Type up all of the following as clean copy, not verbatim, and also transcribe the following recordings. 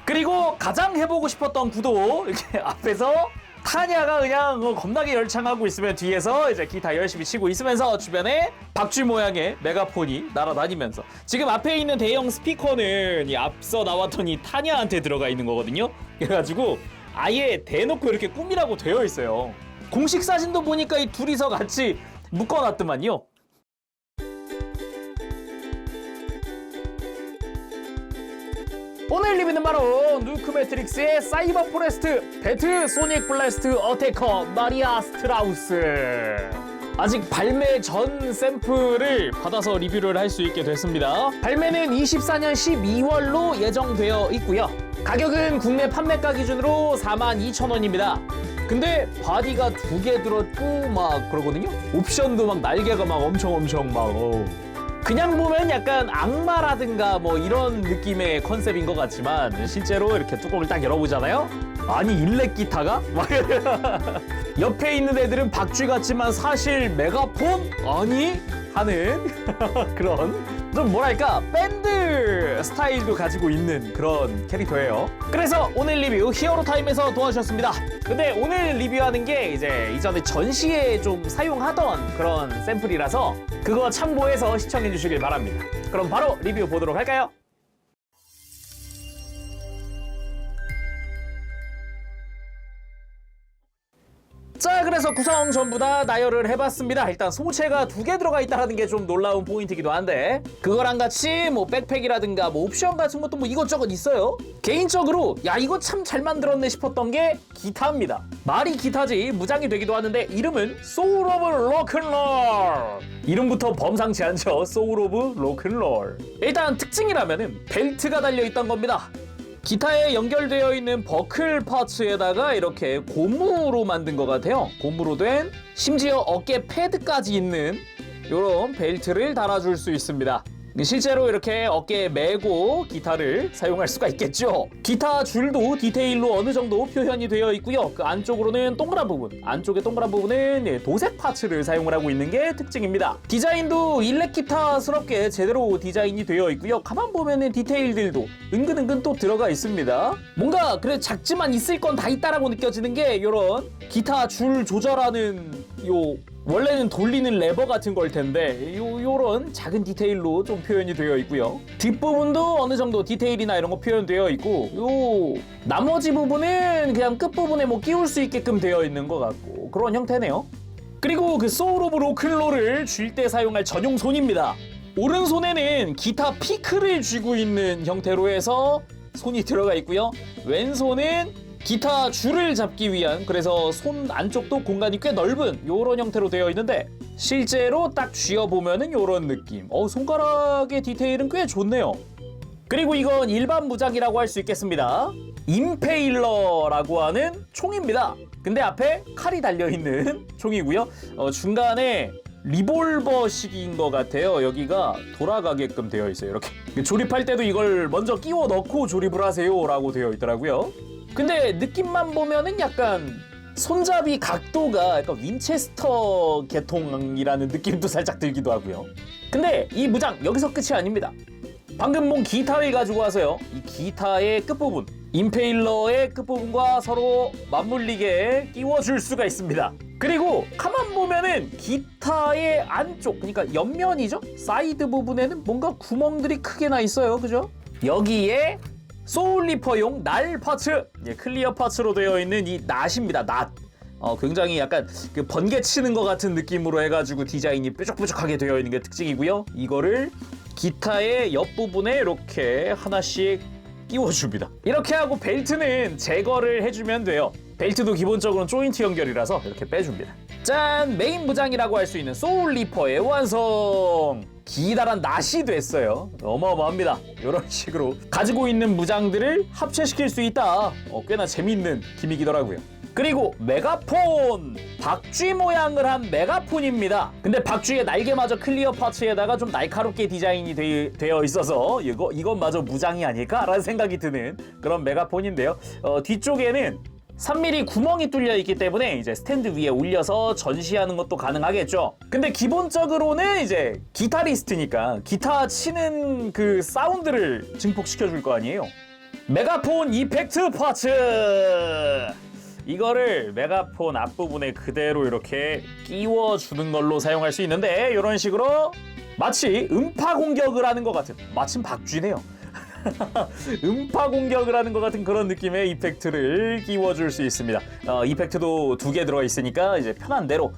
그리고 가장 해보고 싶었던 구도 이렇게 앞에서 타냐가 그냥 겁나게 열창하고 있으면 뒤에서 이제 기타 열심히 치고 있으면서 주변에 박쥐 모양의 메가폰이 날아다니면서 지금 앞에 있는 대형 스피커는 이 앞서 나왔던 이 타냐한테 들어가 있는 거거든요. 그래가지고 아예 대놓고 이렇게 꾸미라고 되어 있어요. 공식 사진도 보니까 이 둘이서 같이 묶어놨더만요. 오늘 리뷰는 바로 누크 매트릭스의 사이버 포레스트 배트 소닉 블래스트 어태커 마리아 스트라우스. 아직 발매 전 샘플을 받아서 리뷰를 할 수 있게 됐습니다. 발매는 24년 12월로 예정되어 있고요. 가격은 국내 판매가 기준으로 42,000원입니다. 근데 바디가 2개 들었고 막 그러거든요. 옵션도 막 날개가 막 엄청 막 그냥 보면 약간 악마라든가 뭐 이런 느낌의 컨셉인 것 같지만 실제로 이렇게 뚜껑을 딱 열어보잖아요. 아니 일렉 기타가? 막 옆에 있는 애들은 박쥐 같지만 사실 메가폰? 아니? 하는 그런 좀 뭐랄까 밴드 스타일도 가지고 있는 그런 캐릭터예요. 그래서 오늘 리뷰 히어로타임에서 도와주셨습니다. 근데 오늘 리뷰하는 게 이제 이전에 전시에 좀 사용하던 그런 샘플이라서 그거 참고해서 시청해 주시길 바랍니다. 그럼 바로 리뷰 보도록 할까요? 자, 그래서 구성 전부 다 나열을 해봤습니다. 일단 소체가 2개 들어가 있다는 게 좀 놀라운 포인트이기도 한데 그거랑 같이 뭐 백팩이라든가 뭐 옵션 같은 것도 뭐 이것저것 있어요. 개인적으로 야 이거 참 잘 만들었네 싶었던 게 기타입니다. 말이 기타지 무장이 되기도 하는데 이름은 소울 오브 로큰롤. 이름부터 범상치 않죠. 소울 오브 로큰롤. 일단 특징이라면은 벨트가 달려있던 겁니다. 기타에 연결되어 있는 버클 파츠에다가 이렇게 고무로 만든 것 같아요. 고무로 된 심지어 어깨 패드까지 있는 이런 벨트를 달아줄 수 있습니다. 실제로 이렇게 어깨에 메고 기타를 사용할 수가 있겠죠. 기타 줄도 디테일로 어느 정도 표현이 되어 있고요. 그 안쪽으로는 동그란 부분, 안쪽의 동그란 부분은 도색 파츠를 사용을 하고 있는 게 특징입니다. 디자인도 일렉 기타스럽게 제대로 디자인이 되어 있고요. 가만 보면은 디테일들도 은근은근 또 들어가 있습니다. 뭔가 그래 작지만 있을 건 다 있다라고 느껴지는 게 이런 기타 줄 조절하는 원래는 돌리는 레버 같은 걸 텐데 요런 작은 디테일로 좀 표현이 되어 있고요. 뒷부분도 어느 정도 디테일이나 이런 거 표현되어 있고 나머지 부분은 그냥 끝부분에 뭐 끼울 수 있게끔 되어 있는 것 같고 그런 형태네요. 그리고 그 소울 오브 로큰롤을 쥘 때 사용할 전용 손입니다. 오른손에는 기타 피크를 쥐고 있는 형태로 해서 손이 들어가 있고요. 왼손은 기타 줄을 잡기 위한 그래서 손 안쪽도 공간이 꽤 넓은 요런 형태로 되어 있는데 실제로 딱 쥐어보면은 요런 느낌. 손가락의 디테일은 꽤 좋네요. 그리고 이건 일반 무장이라고 할 수 있겠습니다. 임페일러라고 하는 총입니다. 근데 앞에 칼이 달려있는 총이고요. 중간에 리볼버식인 것 같아요. 여기가 돌아가게끔 되어 있어요. 이렇게 조립할 때도 이걸 먼저 끼워 넣고 조립을 하세요 라고 되어 있더라고요. 근데 느낌만 보면은 약간 손잡이 각도가 약간 윈체스터 계통이라는 느낌도 살짝 들기도 하고요. 근데 이 무장 여기서 끝이 아닙니다. 방금 본 기타를 가지고 와서요. 이 기타의 끝부분, 임페일러의 끝부분과 서로 맞물리게 끼워줄 수가 있습니다. 그리고 가만 보면은 기타의 안쪽, 그러니까 옆면이죠? 사이드 부분에는 뭔가 구멍들이 크게 나 있어요. 그죠? 여기에 소울리퍼용 날 파츠, 클리어 파츠로 되어 있는 이 낫입니다. 낫. 굉장히 약간 그 번개 치는 것 같은 느낌으로 해가지고 디자인이 뾰족뾰족하게 되어 있는 게 특징이고요. 이거를 기타의 옆부분에 이렇게 하나씩 끼워줍니다. 이렇게 하고 벨트는 제거를 해주면 돼요. 벨트도 기본적으로는 조인트 연결이라서 이렇게 빼줍니다. 짠! 메인 무장이라고 할 수 있는 소울리퍼의 완성! 기다란 낫이 됐어요. 어마어마합니다. 이런 식으로 가지고 있는 무장들을 합체시킬 수 있다. 꽤나 재밌는 기믹이더라고요. 그리고 메가폰! 박쥐 모양을 한 메가폰입니다. 근데 박쥐의 날개마저 클리어 파츠에다가 좀 날카롭게 디자인이 되어 있어서 이건마저 무장이 아닐까라는 생각이 드는 그런 메가폰인데요. 뒤쪽에는 3mm 구멍이 뚫려 있기 때문에 이제 스탠드 위에 올려서 전시하는 것도 가능하겠죠. 근데 기본적으로는 이제 기타리스트니까 기타 치는 그 사운드를 증폭시켜 줄 거 아니에요. 메가폰 이펙트 파츠. 이거를 메가폰 앞부분에 그대로 이렇게 끼워주는 걸로 사용할 수 있는데, 이런 식으로 마치 음파 공격을 하는 것 같은, 마침 박쥐네요. 음파 공격을 하는 것 같은 그런 느낌의 이펙트를 끼워줄 수 있습니다. 이펙트도 2개 들어가 있으니까 이제 편한 대로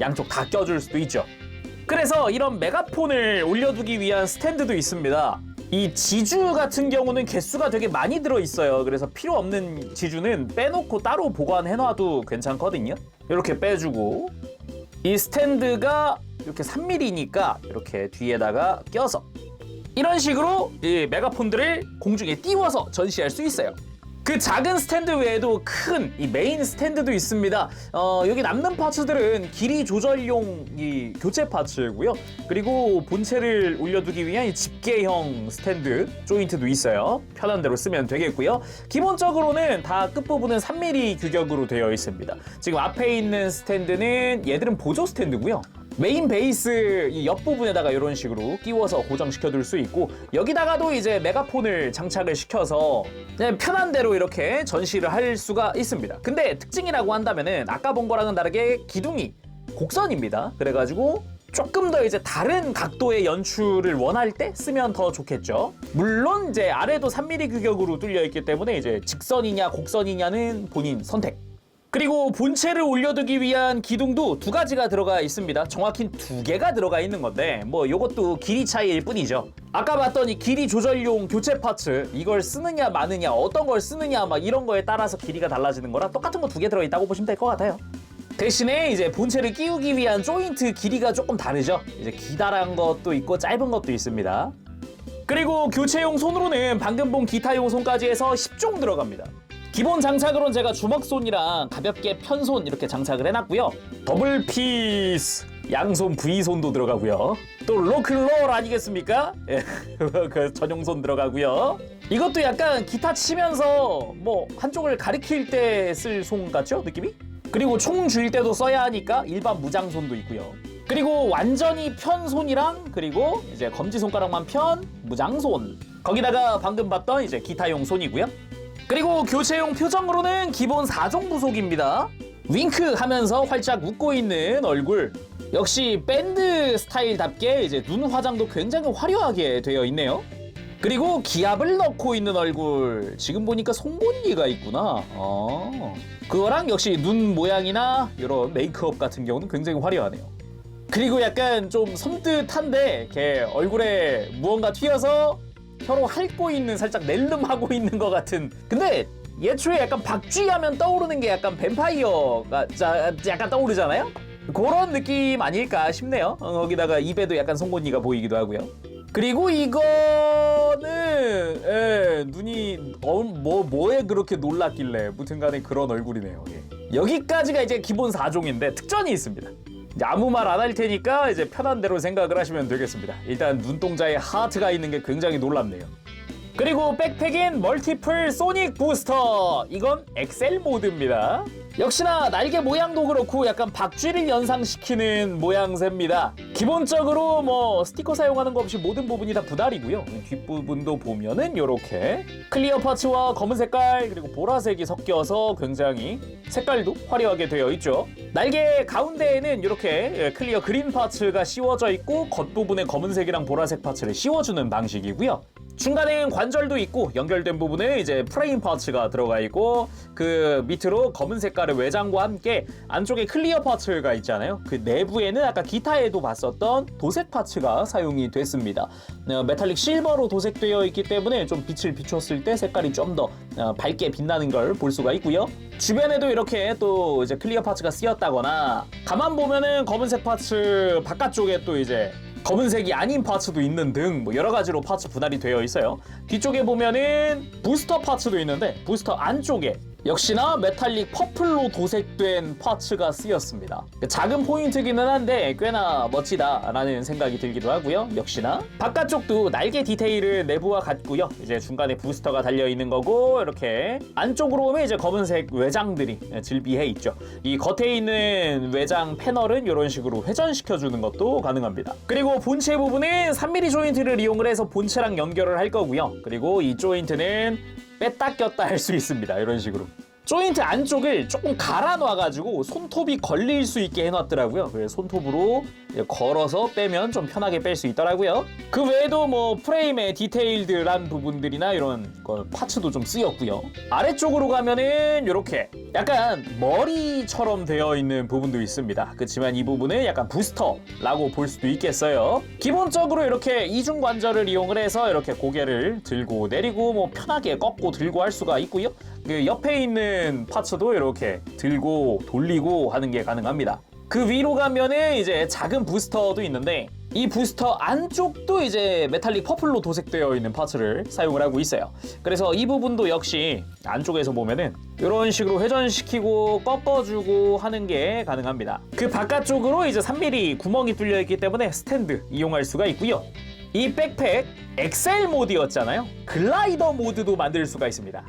양쪽 다 껴줄 수도 있죠. 그래서 이런 메가폰을 올려두기 위한 스탠드도 있습니다. 이 지주 같은 경우는 개수가 되게 많이 들어있어요. 그래서 필요 없는 지주는 빼놓고 따로 보관해놔도 괜찮거든요. 이렇게 빼주고, 이 스탠드가 이렇게 3mm니까 이렇게 뒤에다가 껴서 이런 식으로 이 메가폰들을 공중에 띄워서 전시할 수 있어요. 그 작은 스탠드 외에도 큰 이 메인 스탠드도 있습니다. 여기 남는 파츠들은 길이 조절용 이 교체 파츠고요. 그리고 본체를 올려두기 위한 이 집게형 스탠드 조인트도 있어요. 편한 대로 쓰면 되겠고요. 기본적으로는 다 끝부분은 3mm 규격으로 되어 있습니다. 지금 앞에 있는 스탠드는 얘들은 보조 스탠드고요. 메인 베이스 이 옆부분에다가 이런 식으로 끼워서 고정시켜둘 수 있고, 여기다가도 이제 메가폰을 장착을 시켜서 그냥 편한 대로 이렇게 전시를 할 수가 있습니다. 근데 특징이라고 한다면은 아까 본 거랑은 다르게 기둥이 곡선입니다. 그래가지고 조금 더 이제 다른 각도의 연출을 원할 때 쓰면 더 좋겠죠. 물론 이제 아래도 3mm 규격으로 뚫려 있기 때문에 이제 직선이냐 곡선이냐는 본인 선택. 그리고 본체를 올려두기 위한 기둥도 2가지가 들어가 있습니다. 정확히 2개가 들어가 있는 건데 뭐 요것도 길이 차이일 뿐이죠. 아까 봤던 이 길이 조절용 교체 파츠, 이걸 쓰느냐 마느냐, 어떤 걸 쓰느냐 막 이런 거에 따라서 길이가 달라지는 거라 똑같은 거 2개 들어있다고 보시면 될 것 같아요. 대신에 이제 본체를 끼우기 위한 조인트 길이가 조금 다르죠. 이제 기다란 것도 있고 짧은 것도 있습니다. 그리고 교체용 손으로는 방금 본 기타용 손까지 해서 10종 들어갑니다. 기본 장착으로는 제가 주먹손이랑 가볍게 편손 이렇게 장착을 해놨고요. 더블 피스 양손 V손도 들어가고요. 또 로클롤 아니겠습니까? 예, 그 전용손 들어가고요. 이것도 약간 기타 치면서 뭐 한쪽을 가리킬 때 쓸 손 같죠? 느낌이? 그리고 총 쥘 때도 써야 하니까 일반 무장손도 있고요. 그리고 완전히 편 손이랑 그리고 이제 검지손가락만 편 무장손, 거기다가 방금 봤던 이제 기타용 손이고요. 그리고 교체용 표정으로는 기본 4종 부속입니다. 윙크 하면서 활짝 웃고 있는 얼굴, 역시 밴드 스타일답게 이제 눈 화장도 굉장히 화려하게 되어 있네요. 그리고 기압을 넣고 있는 얼굴, 지금 보니까 송곳니가 있구나. 그거랑 역시 눈 모양이나 이런 메이크업 같은 경우는 굉장히 화려하네요. 그리고 약간 좀 섬뜩한데 걔 얼굴에 무언가 튀어서 혀로 핥고 있는, 살짝 낼름하고 있는 것 같은. 근데 예초에 약간 박쥐 하면 떠오르는 게 약간 뱀파이어가 약간 떠오르잖아요? 그런 느낌 아닐까 싶네요. 거기다가 입에도 약간 송곳니가 보이기도 하고요. 그리고 이거는 눈이 뭐에 그렇게 놀랐길래 무튼 간에 그런 얼굴이네요. 예. 여기까지가 이제 기본 4종인데 특전이 있습니다. 아무 말 안 할 테니까 이제 편한 대로 생각을 하시면 되겠습니다. 일단 눈동자에 하트가 있는 게 굉장히 놀랍네요. 그리고 백팩인 멀티플 소닉 부스터, 이건 엑셀 모드입니다. 역시나 날개 모양도 그렇고 약간 박쥐를 연상시키는 모양새입니다. 기본적으로 뭐 스티커 사용하는 거 없이 모든 부분이 다 분할이고요. 뒷부분도 보면은 이렇게 클리어 파츠와 검은 색깔 그리고 보라색이 섞여서 굉장히 색깔도 화려하게 되어 있죠. 날개 가운데에는 이렇게 클리어 그린 파츠가 씌워져 있고 겉부분에 검은색이랑 보라색 파츠를 씌워주는 방식이고요. 중간에 관절도 있고 연결된 부분에 이제 프레임 파츠가 들어가 있고, 그 밑으로 검은 색깔의 외장과 함께 안쪽에 클리어 파츠가 있잖아요. 그 내부에는 아까 기타에도 봤었던 도색 파츠가 사용이 됐습니다. 메탈릭 실버로 도색되어 있기 때문에 좀 빛을 비췄을 때 색깔이 좀 더 밝게 빛나는 걸 볼 수가 있고요. 주변에도 이렇게 또 이제 클리어 파츠가 쓰였다거나, 가만 보면은 검은색 파츠 바깥쪽에 또 이제 검은색이 아닌 파츠도 있는 등 뭐 여러 가지로 파츠 분할이 되어 있어요. 뒤쪽에 보면은 부스터 파츠도 있는데 부스터 안쪽에 역시나 메탈릭 퍼플로 도색된 파츠가 쓰였습니다. 작은 포인트기는 한데 꽤나 멋지다라는 생각이 들기도 하고요. 역시나 바깥쪽도 날개 디테일을 내부와 같고요. 이제 중간에 부스터가 달려 있는 거고, 이렇게 안쪽으로 오면 이제 검은색 외장들이 질비해 있죠. 이 겉에 있는 외장 패널은 이런 식으로 회전시켜 주는 것도 가능합니다. 그리고 본체 부분은 3mm 조인트를 이용을 해서 본체랑 연결을 할 거고요. 그리고 이 조인트는 뺐다 꼈다 할 수 있습니다. 이런 식으로. 조인트 안쪽을 조금 갈아 놔가지고 손톱이 걸릴 수 있게 해놨더라고요. 그래서 손톱으로 걸어서 빼면 좀 편하게 뺄 수 있더라고요. 그 외에도 뭐 프레임의 디테일들한 부분들이나 이런 파츠도 좀 쓰였고요. 아래쪽으로 가면은 이렇게 약간 머리처럼 되어 있는 부분도 있습니다. 그렇지만 이 부분은 약간 부스터라고 볼 수도 있겠어요. 기본적으로 이렇게 이중관절을 이용을 해서 이렇게 고개를 들고 내리고 뭐 편하게 꺾고 들고 할 수가 있고요. 그 옆에 있는 파츠도 이렇게 들고 돌리고 하는 게 가능합니다. 그 위로 가면은 이제 작은 부스터도 있는데 이 부스터 안쪽도 이제 메탈릭 퍼플로 도색되어 있는 파츠를 사용을 하고 있어요. 그래서 이 부분도 역시 안쪽에서 보면은 이런 식으로 회전시키고 꺾어주고 하는 게 가능합니다. 그 바깥쪽으로 이제 3mm 구멍이 뚫려 있기 때문에 스탠드 이용할 수가 있고요. 이 백팩 엑셀 모드였잖아요. 글라이더 모드도 만들 수가 있습니다.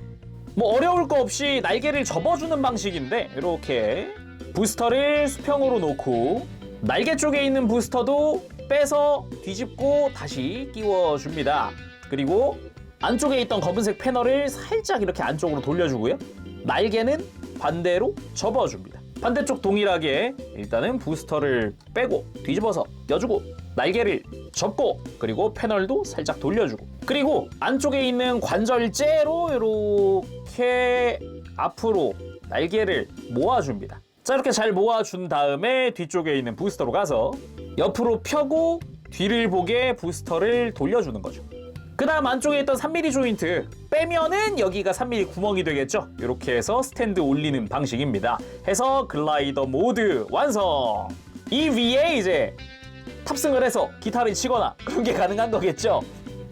뭐 어려울 거 없이 날개를 접어주는 방식인데 이렇게 부스터를 수평으로 놓고 날개 쪽에 있는 부스터도 빼서 뒤집고 다시 끼워줍니다. 그리고 안쪽에 있던 검은색 패널을 살짝 이렇게 안쪽으로 돌려주고요. 날개는 반대로 접어줍니다. 반대쪽 동일하게 일단은 부스터를 빼고 뒤집어서 껴주고 날개를 접고 그리고 패널도 살짝 돌려주고 그리고 안쪽에 있는 관절재로 이렇게 앞으로 날개를 모아줍니다. 자, 이렇게 잘 모아준 다음에 뒤쪽에 있는 부스터로 가서 옆으로 펴고 뒤를 보게 부스터를 돌려주는 거죠. 그 다음 안쪽에 있던 3mm 조인트 빼면은 여기가 3mm 구멍이 되겠죠. 이렇게 해서 스탠드 올리는 방식입니다. 해서 글라이더 모드 완성! 이 위에 이제 탑승을 해서 기타를 치거나 그런 게 가능한 거겠죠.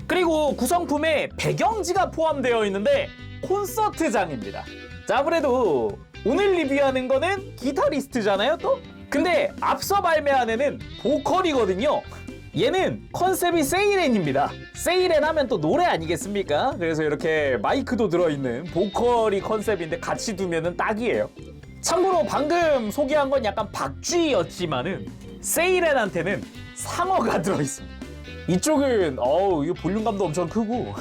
그리고 구성품에 배경지가 포함되어 있는데 콘서트장입니다. 자, 아무래도 오늘 리뷰하는 거는 기타리스트잖아요, 또? 근데 앞서 발매한 애는 보컬이거든요. 얘는 컨셉이 세이렌입니다. 세이렌 하면 또 노래 아니겠습니까? 그래서 이렇게 마이크도 들어있는 보컬이 컨셉인데 같이 두면은 딱이에요. 참고로 방금 소개한 건 약간 박쥐였지만은 세이렌한테는 상어가 들어있습니다. 이쪽은 이거 볼륨감도 엄청 크고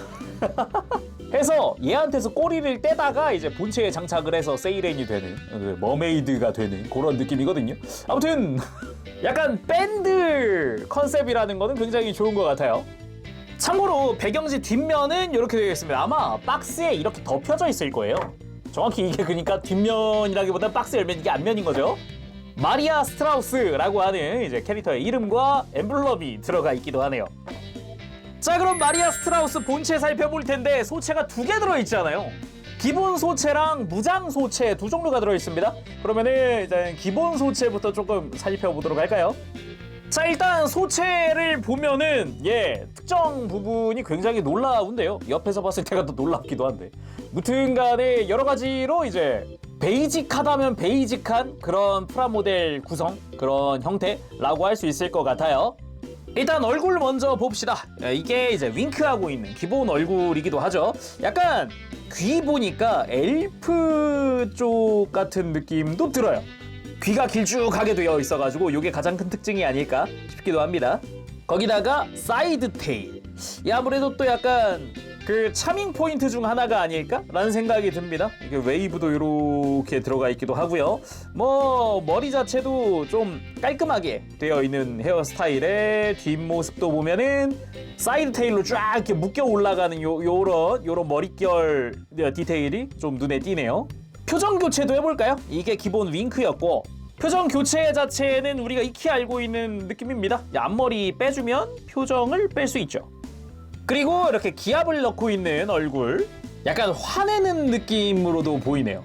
해서 얘한테서 꼬리를 떼다가 이제 본체에 장착을 해서 세이렌이 되는 머메이드가 되는 그런 느낌이거든요. 아무튼 약간 밴드 컨셉이라는 거는 굉장히 좋은 것 같아요. 참고로 배경지 뒷면은 이렇게 되겠습니다. 아마 박스에 이렇게 덮여져 있을 거예요. 정확히 이게 그러니까 뒷면이라기보다 박스 열면 이게 앞면인 거죠. 마리아 스트라우스라고 하는 이제 캐릭터의 이름과 엠블럼이 들어가 있기도 하네요. 자, 그럼 마리아 스트라우스 본체 살펴볼 텐데 소체가 2개 들어있잖아요. 기본 소체랑 무장 소체 두 종류가 들어있습니다. 그러면은 일단 기본 소체부터 조금 살펴보도록 할까요? 자, 일단 소체를 보면은 특정 부분이 굉장히 놀라운데요. 옆에서 봤을 때가 더 놀랍기도 한데 무튼 간에 여러 가지로 이제 베이직하다면 베이직한 그런 프라모델 구성, 그런 형태라고 할 수 있을 것 같아요. 일단 얼굴 먼저 봅시다. 이게 이제 윙크하고 있는 기본 얼굴이기도 하죠. 약간 귀 보니까 엘프 쪽 같은 느낌도 들어요. 귀가 길쭉하게 되어 있어가지고 이게 가장 큰 특징이 아닐까 싶기도 합니다. 거기다가 사이드 테일. 아무래도 또 약간 그 차밍 포인트 중 하나가 아닐까라는 생각이 듭니다. 이게 웨이브도 이렇게 들어가 있기도 하고요. 뭐 머리 자체도 좀 깔끔하게 되어 있는 헤어스타일의 뒷모습도 보면은 사이드 테일로 쫙 이렇게 묶여 올라가는 요런 머릿결 디테일이 좀 눈에 띄네요. 표정 교체도 해볼까요? 이게 기본 윙크였고 표정 교체 자체는 우리가 익히 알고 있는 느낌입니다. 앞머리 빼주면 표정을 뺄 수 있죠. 그리고 이렇게 기압을 넣고 있는 얼굴, 약간 화내는 느낌으로도 보이네요.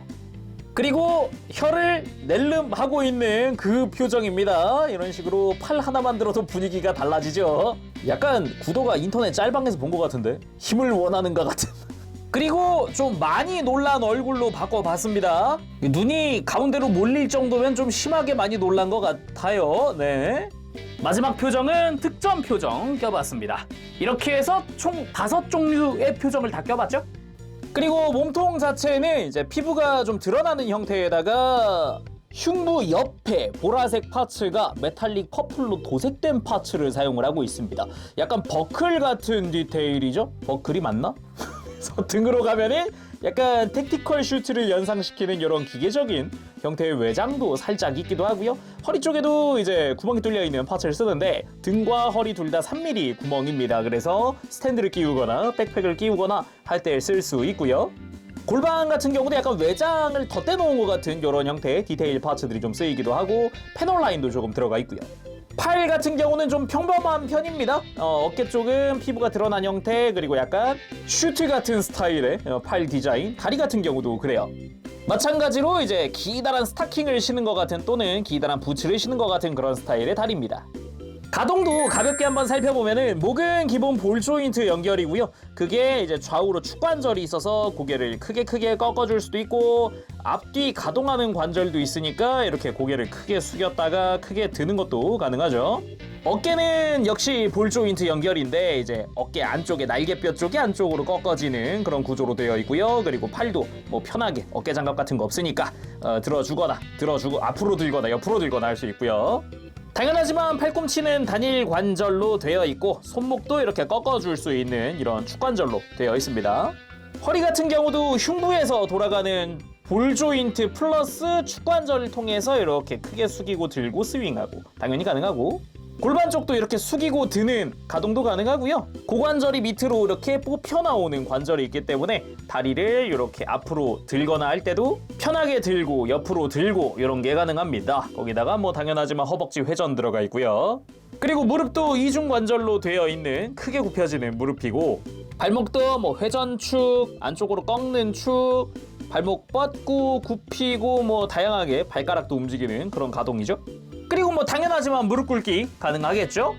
그리고 혀를 낼름하고 있는 그 표정입니다. 이런 식으로 팔 하나만 들어도 분위기가 달라지죠. 약간 구도가 인터넷 짤방에서 본 것 같은데 힘을 원하는 것 같은. 그리고 좀 많이 놀란 얼굴로 바꿔봤습니다. 눈이 가운데로 몰릴 정도면 좀 심하게 많이 놀란 것 같아요. 네. 마지막 표정은 특전 표정 껴봤습니다. 이렇게 해서 총 5종류의 표정을 다 껴봤죠? 그리고 몸통 자체는 이제 피부가 좀 드러나는 형태에다가 흉부 옆에 보라색 파츠가 메탈릭 퍼플로 도색된 파츠를 사용을 하고 있습니다. 약간 버클 같은 디테일이죠? 버클이 맞나? 그래서 등으로 가면은 약간 택티컬 슈트를 연상시키는 이런 기계적인 형태의 외장도 살짝 있기도 하고요. 허리 쪽에도 이제 구멍이 뚫려 있는 파츠를 쓰는데 등과 허리 둘 다 3mm 구멍입니다. 그래서 스탠드를 끼우거나 백팩을 끼우거나 할 때 쓸 수 있고요. 골반 같은 경우도 약간 외장을 덧대 놓은 것 같은 이런 형태의 디테일 파츠들이 좀 쓰이기도 하고 패널 라인도 조금 들어가 있고요. 팔 같은 경우는 좀 평범한 편입니다. 어깨 쪽은 피부가 드러난 형태, 그리고 약간 슈트 같은 스타일의 팔 디자인. 다리 같은 경우도 그래요. 마찬가지로 이제 기다란 스타킹을 신은 것 같은 또는 기다란 부츠를 신은 것 같은 그런 스타일의 다리입니다. 가동도 가볍게 한번 살펴보면은 목은 기본 볼 조인트 연결이고요. 그게 이제 좌우로 축관절이 있어서 고개를 크게 꺾어줄 수도 있고, 앞뒤 가동하는 관절도 있으니까 이렇게 고개를 크게 숙였다가 크게 드는 것도 가능하죠. 어깨는 역시 볼 조인트 연결인데 이제 어깨 안쪽에 날개뼈 쪽이 안쪽으로 꺾어지는 그런 구조로 되어 있고요. 그리고 팔도 뭐 편하게 어깨 장갑 같은 거 없으니까 들어주고 앞으로 들거나 옆으로 들거나 할 수 있고요. 당연하지만 팔꿈치는 단일 관절로 되어 있고 손목도 이렇게 꺾어줄 수 있는 이런 축관절로 되어 있습니다. 허리 같은 경우도 흉부에서 돌아가는 볼 조인트 플러스 축관절을 통해서 이렇게 크게 숙이고 들고 스윙하고 당연히 가능하고, 골반 쪽도 이렇게 숙이고 드는 가동도 가능하고요. 고관절이 밑으로 이렇게 뽑혀 나오는 관절이 있기 때문에 다리를 이렇게 앞으로 들거나 할 때도 편하게 들고 옆으로 들고 이런 게 가능합니다. 거기다가 뭐 당연하지만 허벅지 회전 들어가 있고요. 그리고 무릎도 이중 관절로 되어 있는 크게 굽혀지는 무릎이고, 발목도 뭐 회전축, 안쪽으로 꺾는 축, 발목 뻗고 굽히고 뭐 다양하게 발가락도 움직이는 그런 가동이죠. 그리고 뭐 당연하지만 무릎 꿇기 가능하겠죠?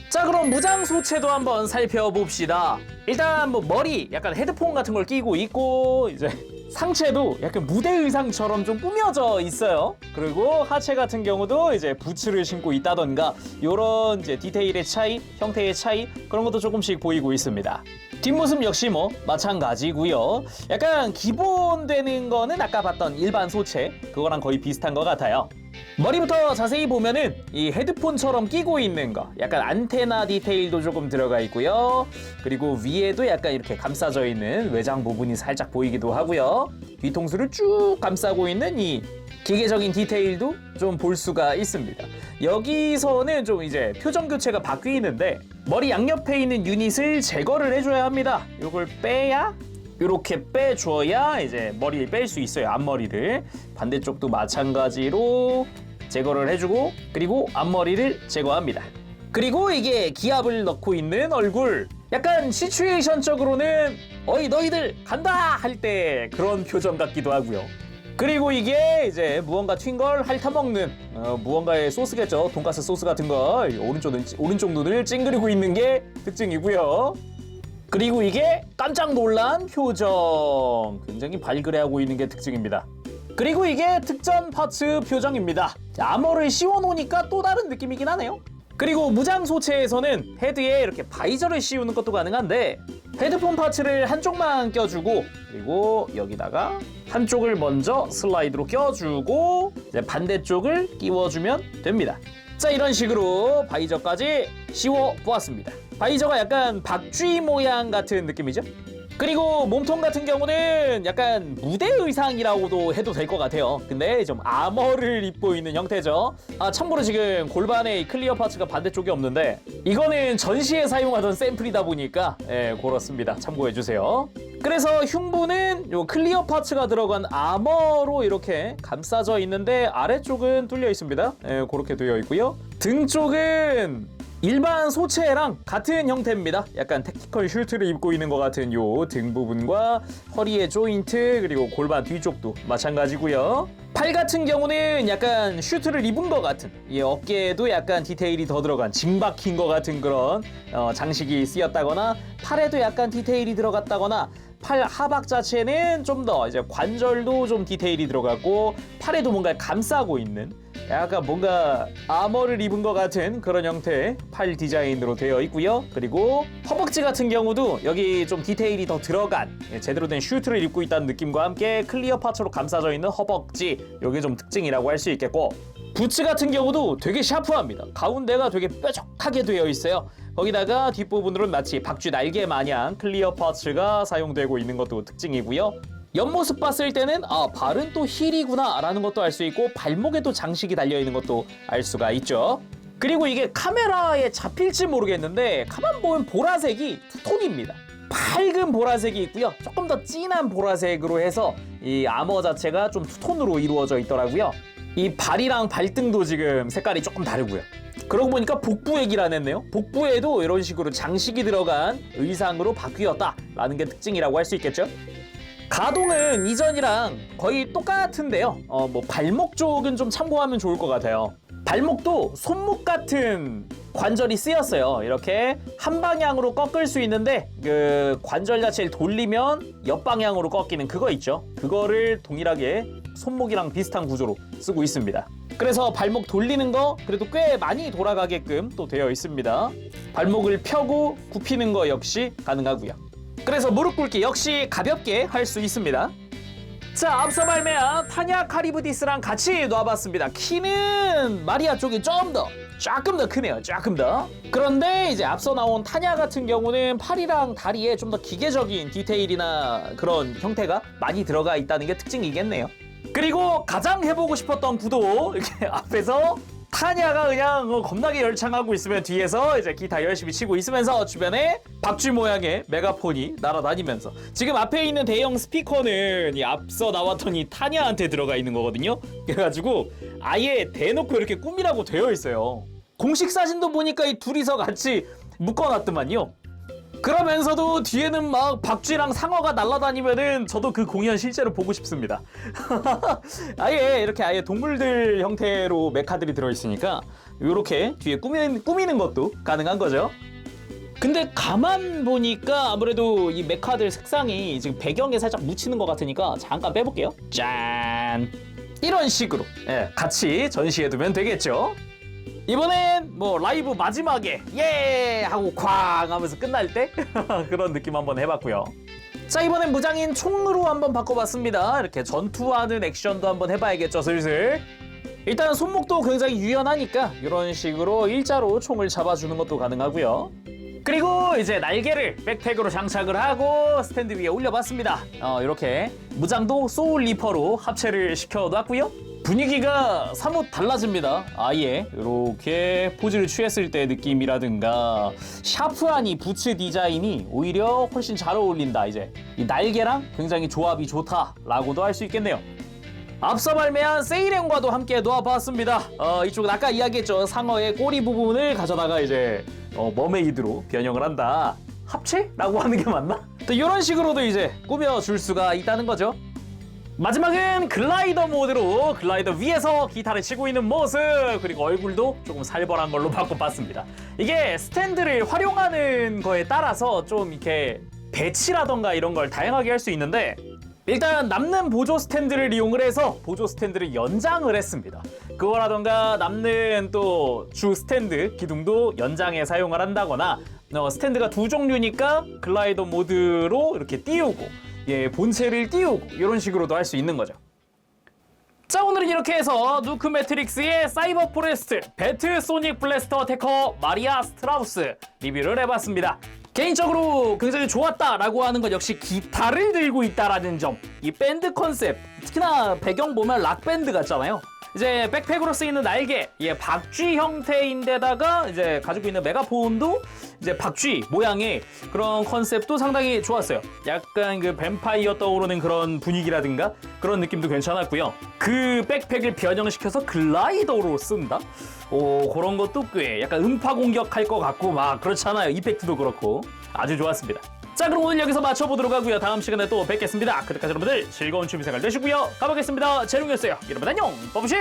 자, 그럼 무장 소체도 한번 살펴봅시다. 일단 뭐 머리 약간 헤드폰 같은 걸 끼고 있고, 이제 상체도 약간 무대 의상처럼 좀 꾸며져 있어요. 그리고 하체 같은 경우도 이제 부츠를 신고 있다던가 요런 이제 디테일의 차이, 형태의 차이, 그런 것도 조금씩 보이고 있습니다. 뒷모습 역시 뭐 마찬가지고요. 약간 기본되는 거는 아까 봤던 일반 소체 그거랑 거의 비슷한 것 같아요. 머리부터 자세히 보면은 이 헤드폰처럼 끼고 있는 거, 약간 안테나 디테일도 조금 들어가 있고요. 그리고 위에도 약간 이렇게 감싸져 있는 외장 부분이 살짝 보이기도 하고요. 뒤통수를 쭉 감싸고 있는 이 기계적인 디테일도 좀 볼 수가 있습니다. 여기서는 좀 이제 표정 교체가 바뀌는데 머리 양옆에 있는 유닛을 제거를 해줘야 합니다. 이걸 빼야, 이렇게 빼줘야 이제 머리를 뺄 수 있어요. 앞머리를. 반대쪽도 마찬가지로 제거를 해주고, 그리고 앞머리를 제거합니다. 그리고 이게 기압을 넣고 있는 얼굴, 약간 시츄에이션적으로는 어이 너희들 간다 할 때 그런 표정 같기도 하고요. 그리고 이게 이제 무언가 튄 걸 핥아먹는 무언가의 소스겠죠. 돈가스 소스 같은 걸 오른쪽 눈을 찡그리고 있는 게 특징이고요. 그리고 이게 깜짝 놀란 표정, 굉장히 발그레하고 있는 게 특징입니다. 그리고 이게 특전 파츠 표정입니다. 아머를 씌워놓으니까 또 다른 느낌이긴 하네요. 그리고 무장 소체에서는 헤드에 이렇게 바이저를 씌우는 것도 가능한데, 헤드폰 파츠를 한쪽만 껴주고, 그리고 여기다가 한쪽을 먼저 슬라이드로 껴주고 이제 반대쪽을 끼워주면 됩니다. 자, 이런 식으로 바이저까지 씌워 보았습니다. 바이저가 약간 박쥐 모양 같은 느낌이죠. 그리고 몸통 같은 경우는 약간 무대 의상이라고도 해도 될 것 같아요. 근데 좀 아머를 입고 있는 형태죠. 참고로 지금 골반에 클리어 파츠가 반대쪽이 없는데 이거는 전시에 사용하던 샘플이다 보니까 그렇습니다. 참고해주세요. 그래서 흉부는 요 클리어 파츠가 들어간 아머로 이렇게 감싸져 있는데 아래쪽은 뚫려 있습니다. 그렇게 되어 있고요. 등 쪽은 일반 소체랑 같은 형태입니다. 약간 택티컬 슈트를 입고 있는 것 같은 요 등 부분과 허리의 조인트, 그리고 골반 뒤쪽도 마찬가지고요. 팔 같은 경우는 약간 슈트를 입은 것 같은, 이 어깨에도 약간 디테일이 더 들어간, 징 박힌 것 같은 그런 장식이 쓰였다거나, 팔에도 약간 디테일이 들어갔다거나, 팔 하박 자체는 좀 더 이제 관절도 좀 디테일이 들어갔고, 팔에도 뭔가 감싸고 있는, 약간 뭔가 아머를 입은 것 같은 그런 형태의 팔 디자인으로 되어 있고요. 그리고 허벅지 같은 경우도 여기 좀 디테일이 더 들어간 제대로 된 슈트를 입고 있다는 느낌과 함께 클리어 파츠로 감싸져 있는 허벅지, 이게 좀 특징이라고 할 수 있겠고, 부츠 같은 경우도 되게 샤프합니다. 가운데가 되게 뾰족하게 되어 있어요. 거기다가 뒷부분으로는 마치 박쥐 날개 마냥 클리어 파츠가 사용되고 있는 것도 특징이고요. 옆모습 봤을 때는 발은 또 힐이구나 라는 것도 알 수 있고 발목에도 장식이 달려있는 것도 알 수가 있죠. 그리고 이게 카메라에 잡힐지 모르겠는데 가만 보면 보라색이 투톤입니다. 밝은 보라색이 있고요. 조금 더 진한 보라색으로 해서 이 아머 자체가 좀 투톤으로 이루어져 있더라고요. 이 발이랑 발등도 지금 색깔이 조금 다르고요. 그러고 보니까 복부에 기라냈네요. 복부에도 이런 식으로 장식이 들어간 의상으로 바뀌었다라는 게 특징이라고 할 수 있겠죠. 가동은 이전이랑 거의 똑같은데요. 뭐 발목 쪽은 좀 참고하면 좋을 것 같아요. 발목도 손목 같은 관절이 쓰였어요. 이렇게 한 방향으로 꺾을 수 있는데 그 관절 자체를 돌리면 옆방향으로 꺾이는 그거 있죠. 그거를 동일하게 손목이랑 비슷한 구조로 쓰고 있습니다. 그래서 발목 돌리는 거 그래도 꽤 많이 돌아가게끔 또 되어 있습니다. 발목을 펴고 굽히는 거 역시 가능하고요. 그래서 무릎 꿇기 역시 가볍게 할 수 있습니다. 자, 앞서 발매한 타냐 카리브디스랑 같이 놔봤습니다. 키는 마리아 쪽이 조금 더 크네요. 조금 더. 그런데 이제 앞서 나온 타냐 같은 경우는 팔이랑 다리에 좀 더 기계적인 디테일이나 그런 형태가 많이 들어가 있다는 게 특징이겠네요. 그리고 가장 해보고 싶었던 구도 이렇게 앞에서 타냐가 그냥 겁나게 열창하고 있으면 뒤에서 이제 기타 열심히 치고 있으면서 주변에 박쥐 모양의 메가폰이 날아다니면서 지금 앞에 있는 대형 스피커는 이 앞서 나왔던 이 타냐한테 들어가 있는 거거든요. 그래가지고 아예 대놓고 이렇게 꾸미라고 되어 있어요. 공식 사진도 보니까 이 둘이서 같이 묶어놨더만요. 그러면서도 뒤에는 막 박쥐랑 상어가 날아다니면은 저도 그 공연 실제로 보고 싶습니다. 아예 이렇게 아예 동물들 형태로 메카들이 들어있으니까 이렇게 뒤에 꾸미는 것도 가능한 거죠. 근데 가만 보니까 아무래도 이 메카들 색상이 지금 배경에 살짝 묻히는 것 같으니까 잠깐 빼볼게요. 짠! 이런 식으로 같이 전시해두면 되겠죠. 이번엔 뭐 라이브 마지막에 예 하고 쾅 하면서 끝날 때 그런 느낌 한번 해봤고요. 자, 이번엔 무장인 총으로 한번 바꿔봤습니다. 이렇게 전투하는 액션도 한번 해봐야겠죠, 슬슬. 일단 손목도 굉장히 유연하니까 이런 식으로 일자로 총을 잡아주는 것도 가능하고요. 그리고 이제 날개를 백팩으로 장착을 하고 스탠드 위에 올려봤습니다. 이렇게 무장도 소울 리퍼로 합체를 시켜놨고요. 분위기가 사뭇 달라집니다. 아예 이렇게 포즈를 취했을 때 느낌이라든가 샤프한 이 부츠 디자인이 오히려 훨씬 잘 어울린다. 이제 이 날개랑 굉장히 조합이 좋다라고도 할 수 있겠네요. 앞서 발매한 세이렌과도 함께 놓아봤습니다. 이쪽은 아까 이야기했죠. 상어의 꼬리 부분을 가져다가 이제 머메이드로 변형을 한다. 합체라고 하는 게 맞나? 또 이런 식으로도 이제 꾸며줄 수가 있다는 거죠. 마지막은 글라이더 모드로 글라이더 위에서 기타를 치고 있는 모습, 그리고 얼굴도 조금 살벌한 걸로 바꿔봤습니다. 이게 스탠드를 활용하는 거에 따라서 좀 이렇게 배치라던가 이런 걸 다양하게 할 수 있는데 일단 남는 보조 스탠드를 이용을 해서 보조 스탠드를 연장을 했습니다. 그거라던가 남는 또 주 스탠드 기둥도 연장해 사용을 한다거나 스탠드가 두 종류니까 글라이더 모드로 이렇게 띄우고 본체를 띄우고 이런 식으로도 할 수 있는 거죠. 자, 오늘은 이렇게 해서 누크 매트릭스의 사이버 포레스트 배트 소닉 블래스터 어태커 마리아 스트라우스 리뷰를 해봤습니다. 개인적으로 굉장히 좋았다라고 하는 건 역시 기타를 들고 있다라는 점. 이 밴드 컨셉, 특히나 배경 보면 락밴드 같잖아요. 이제 백팩으로 쓰이는 날개, 박쥐 형태인데다가 이제 가지고 있는 메가폰도 이제 박쥐 모양의 그런 컨셉도 상당히 좋았어요. 약간 그 뱀파이어 떠오르는 그런 분위기라든가 그런 느낌도 괜찮았고요. 그 백팩을 변형시켜서 글라이더로 쓴다? 그런 것도 꽤 약간 음파 공격할 것 같고 막 그렇잖아요. 이펙트도 그렇고 아주 좋았습니다. 자, 그럼 오늘 여기서 마쳐보도록 하고요. 다음 시간에 또 뵙겠습니다. 그때까지 여러분들 즐거운 취미생활 되시고요. 가보겠습니다. 재롱이었어요. 여러분 안녕. 뽀뽀시.